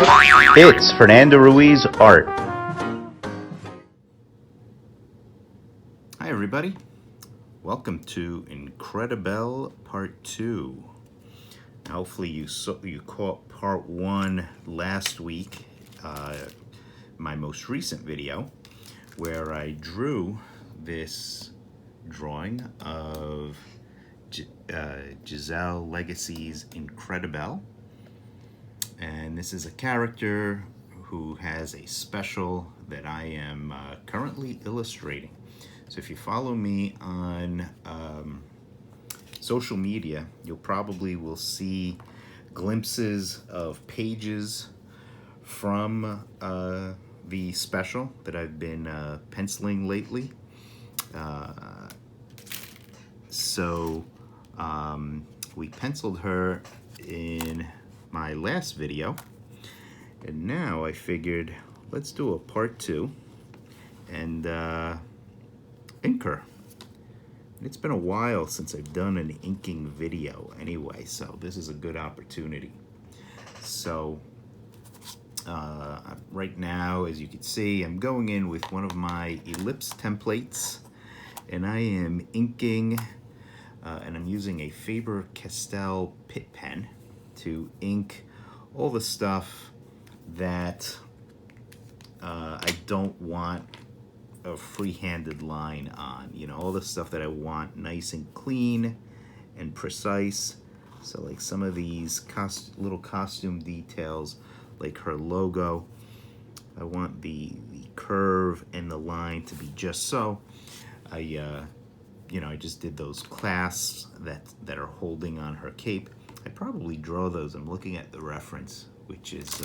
It's Fernando Ruiz Art. Hi everybody, welcome to Incredibelle Part 2. Hopefully you caught Part 1 last week, my most recent video, where I drew this drawing of Gisele Lagace's Incredibelle. And this is a character who has a special that I am currently illustrating. So if you follow me on social media, you'll probably will see glimpses of pages from the special that I've been penciling lately. We penciled her in my last video, and now I figured let's do a part 2 and ink her. It's been a while since I've done an inking video anyway, so this is a good opportunity. So right now, as you can see, I'm going in with one of my ellipse templates, and I am inking, and I'm using a Faber-Castell Pitt pen to ink all the stuff that I don't want a free-handed line on. You know, all the stuff that I want nice and clean and precise. So like some of these little costume details, like her logo, I want the curve and the line to be just so. I just did those clasps that are holding on her cape. I probably draw those. I'm looking at the reference, which is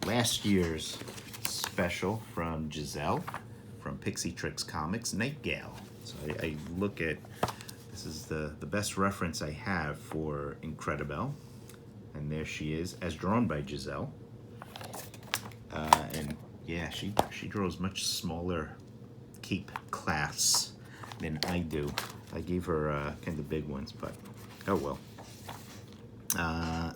last year's special from Gisele from Pixie Trix Comix, Nightingale. So I look at, this is the best reference I have for Incredibelle. And there she is, as drawn by Gisele. And yeah, she draws much smaller cape clasps than I do. I gave her kind of big ones, but oh well. And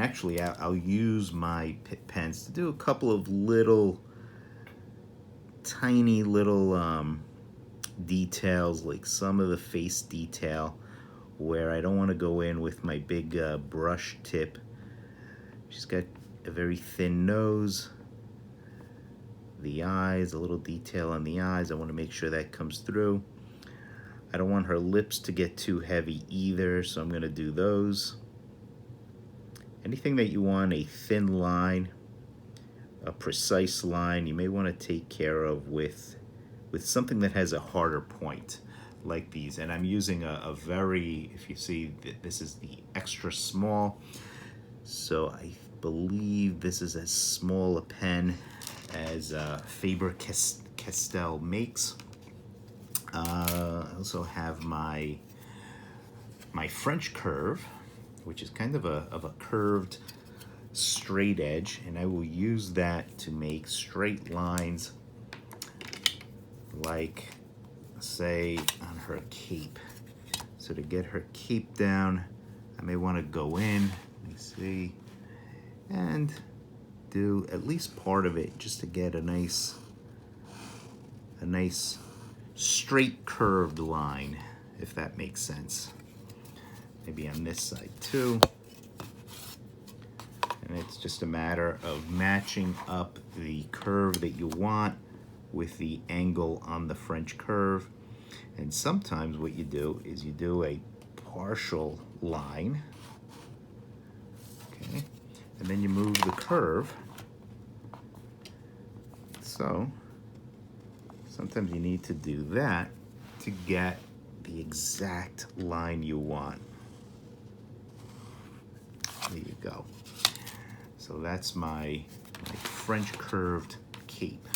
actually I'll use my Pitt pens to do a couple of tiny little details, like some of the face detail where I don't want to go in with my big brush tip. She's got a very thin nose. The eyes, a little detail on the eyes, I want to make sure that comes through. I don't want her lips to get too heavy either, so I'm going to do those. Anything that you want a thin line, a precise line, you may want to take care of with something that has a harder point, like these. And I'm using a very, if you see, this is the extra small, so I believe this is as small a pen as Faber-Castell makes. I also have my French curve, which is kind of a curved straight edge, and I will use that to make straight lines, like say on her cape. So to get her cape down, I may want to go in, let me see, and do at least part of it just to get a nice straight curved line, if that makes sense. Maybe on this side too. And it's just a matter of matching up the curve that you want with the angle on the French curve. And sometimes what you do is you do a partial line, okay, and then you move the curve. So sometimes you need to do that to get the exact line you want. There you go. So that's my French curved cape.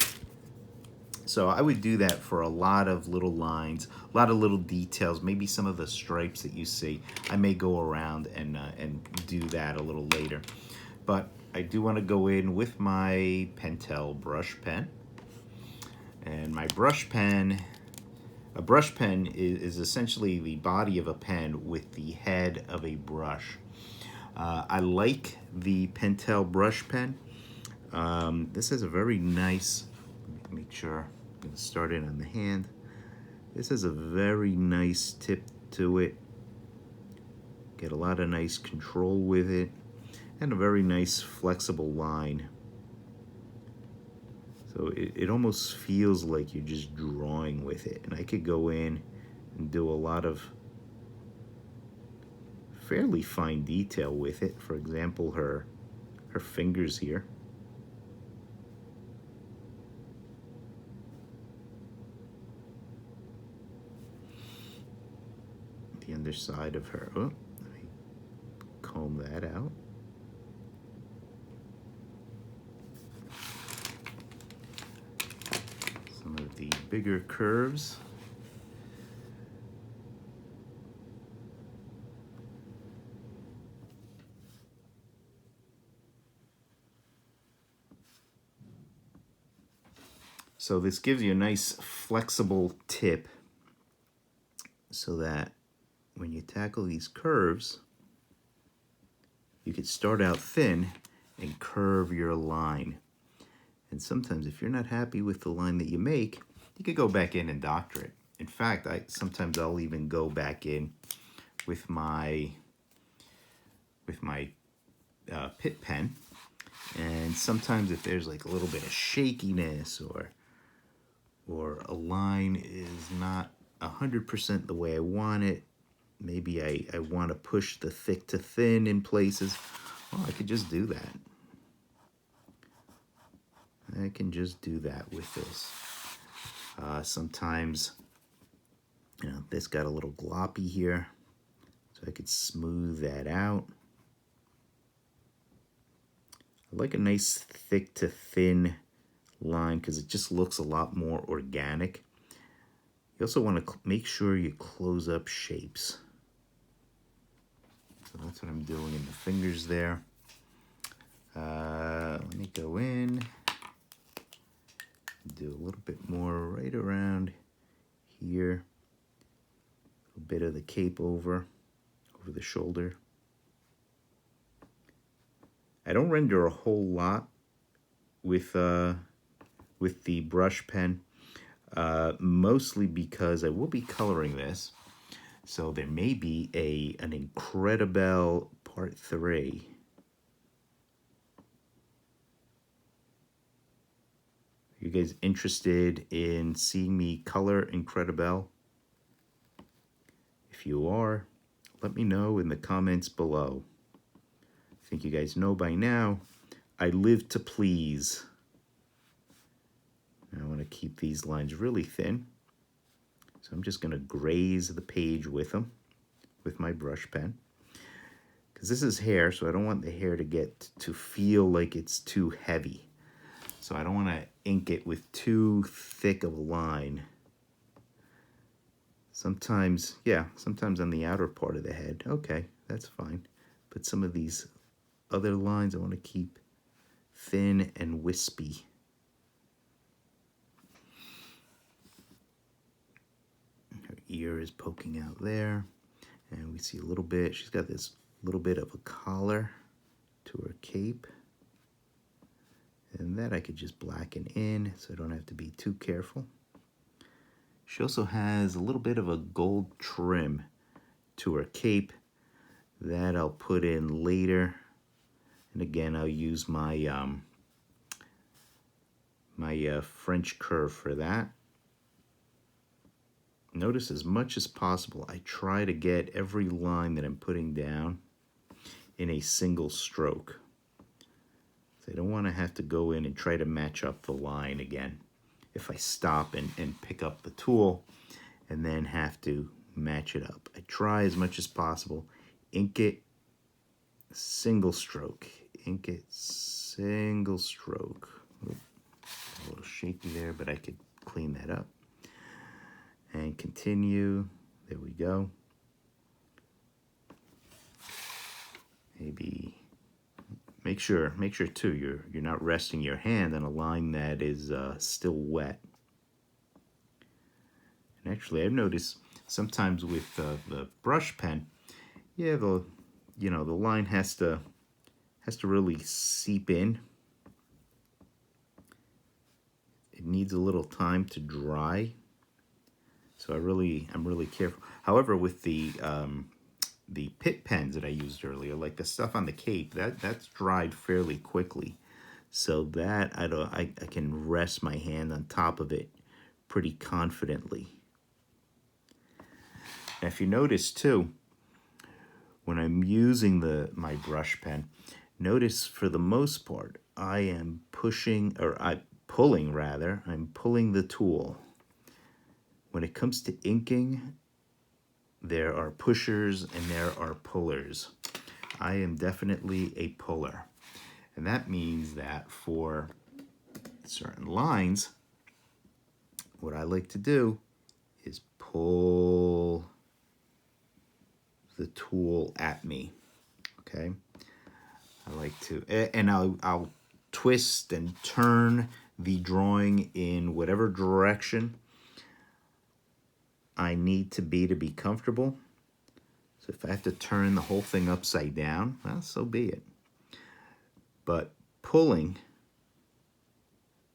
So I would do that for a lot of little lines, a lot of little details, maybe some of the stripes that you see. I may go around and do that a little later. But I do want to go in with my Pentel brush pen. And my brush pen, a brush pen is essentially the body of a pen with the head of a brush. I like the Pentel brush pen. This has a very nice, make sure, I'm going to start it on the hand. This has a very nice tip to it. Get a lot of nice control with it, and a very nice flexible line. So it almost feels like you're just drawing with it. And I could go in and do a lot of fairly fine detail with it. For example, her fingers here. The underside of her. Oh, let me comb that out. Some of the bigger curves. So this gives you a nice flexible tip so that when you tackle these curves, you could start out thin and curve your line. And sometimes if you're not happy with the line that you make, you could go back in and doctor it. In fact, sometimes I'll even go back in with my pit pen, and sometimes if there's like a little bit of shakiness or a line is not 100% the way I want it, maybe I want to push the thick to thin in places, well, I could just do that. I can just do that with this. Sometimes, you know, this got a little gloppy here, so I could smooth that out. I like a nice thick to thin line because it just looks a lot more organic. You also want to make sure you close up shapes. So that's what I'm doing in the fingers there. Let me go in, do a little bit more right around here. A bit of the cape over the shoulder. I don't render a whole lot with the brush pen, mostly because I will be coloring this. So there may be an Incredibelle Part 3. Are you guys interested in seeing me color Incredibelle? If you are, let me know in the comments below. I think you guys know by now, I live to please. I want to keep these lines really thin. So I'm just going to graze the page with them, with my brush pen. Because this is hair, so I don't want the hair to feel like it's too heavy. So I don't want to ink it with too thick of a line. Sometimes, yeah, sometimes on the outer part of the head, okay, that's fine. But some of these other lines I want to keep thin and wispy. Her ear is poking out there, and we see a little bit, she's got this little bit of a collar to her cape. And that I could just blacken in so I don't have to be too careful. She also has a little bit of a gold trim to her cape that I'll put in later. And again, I'll use my French curve for that. Notice as much as possible, I try to get every line that I'm putting down in a single stroke. So I don't want to have to go in and try to match up the line again if I stop and pick up the tool and then have to match it up. I try as much as possible, ink it single stroke, ink it single stroke. Oop, a little shaky there, but I could clean that up. And continue, there we go. Maybe make sure too you're not resting your hand on a line that is still wet. And actually, I've noticed sometimes with the brush pen, yeah, you know, the line has to really seep in. It needs a little time to dry. So I'm really careful. However, with the pit pens that I used earlier, like the stuff on the cape, that's dried fairly quickly. So that I can rest my hand on top of it pretty confidently. And if you notice too, when I'm using my brush pen, notice for the most part I am pulling the tool. When it comes to inking, there are pushers and there are pullers. I am definitely a puller. And that means that for certain lines, what I like to do is pull the tool at me, okay? I like to, and I'll twist and turn the drawing in whatever direction I need to be comfortable. So if I have to turn the whole thing upside down, well, so be it. But pulling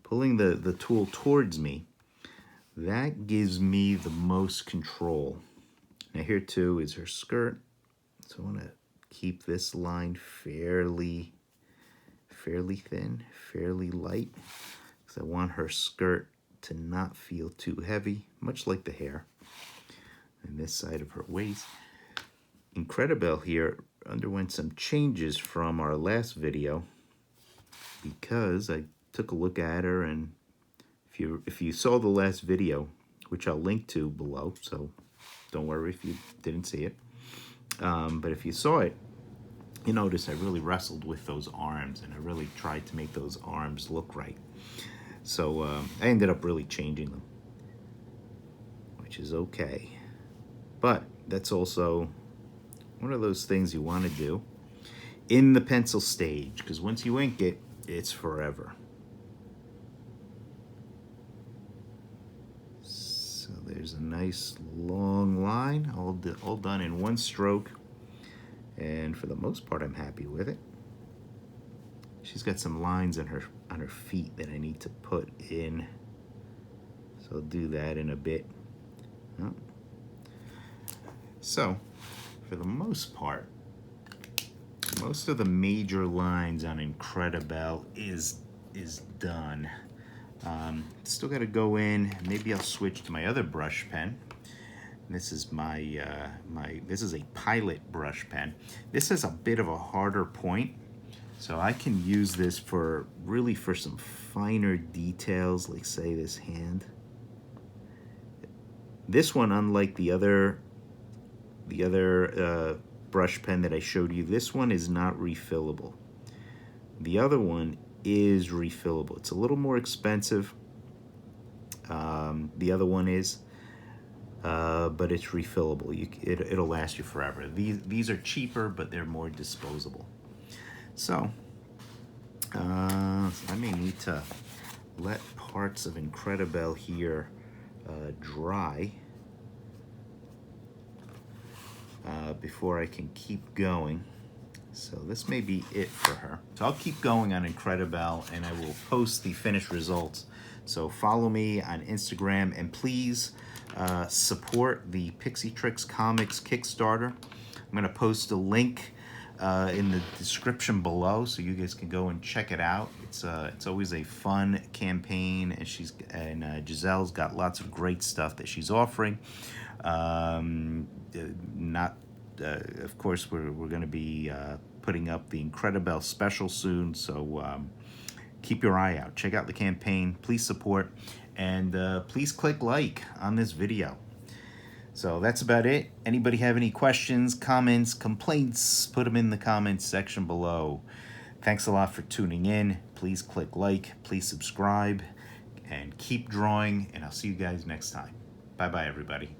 the tool towards me, that gives me the most control. Now here too is her skirt. So I want to keep this line fairly thin, fairly light, because I want her skirt to not feel too heavy, much like the hair. And this side of her waist. Incredibelle here underwent some changes from our last video because I took a look at her, and if you saw the last video, which I'll link to below, so don't worry if you didn't see it. But if you saw it, you notice I really wrestled with those arms, and I really tried to make those arms look right. So I ended up really changing them, which is okay. But that's also one of those things you want to do in the pencil stage, because once you ink it, it's forever. So there's a nice long line, all done in one stroke. And for the most part, I'm happy with it. She's got some lines on her feet that I need to put in. So I'll do that in a bit. Oh. So, for the most part, most of the major lines on Incredibelle is done. Still got to go in. Maybe I'll switch to my other brush pen. This is this is a Pilot brush pen. This has a bit of a harder point, so I can use this for some finer details, like say this hand. This one, unlike the other brush pen that I showed you, this one is not refillable. The other one is refillable. It's a little more expensive. The other one is, but it's refillable. It'll last you forever. These are cheaper, but they're more disposable. So I may need to let parts of Incredibelle here dry before I can keep going. So this may be it for her. So I'll keep going on Incredibelle, and I will post the finished results. So follow me on Instagram, and please support the Pixie Trix Comix Kickstarter. I'm going to post a link in the description below, so you guys can go and check it out. It's always a fun campaign, and Gisele's got lots of great stuff that she's offering. Of course, we're going to be putting up the Incredibelle special soon, so keep your eye out. Check out the campaign. Please support, and please click like on this video. So that's about it. Anybody have any questions, comments, complaints, put them in the comments section below. Thanks a lot for tuning in. Please click like, please subscribe, and keep drawing, and I'll see you guys next time. Bye-bye, everybody.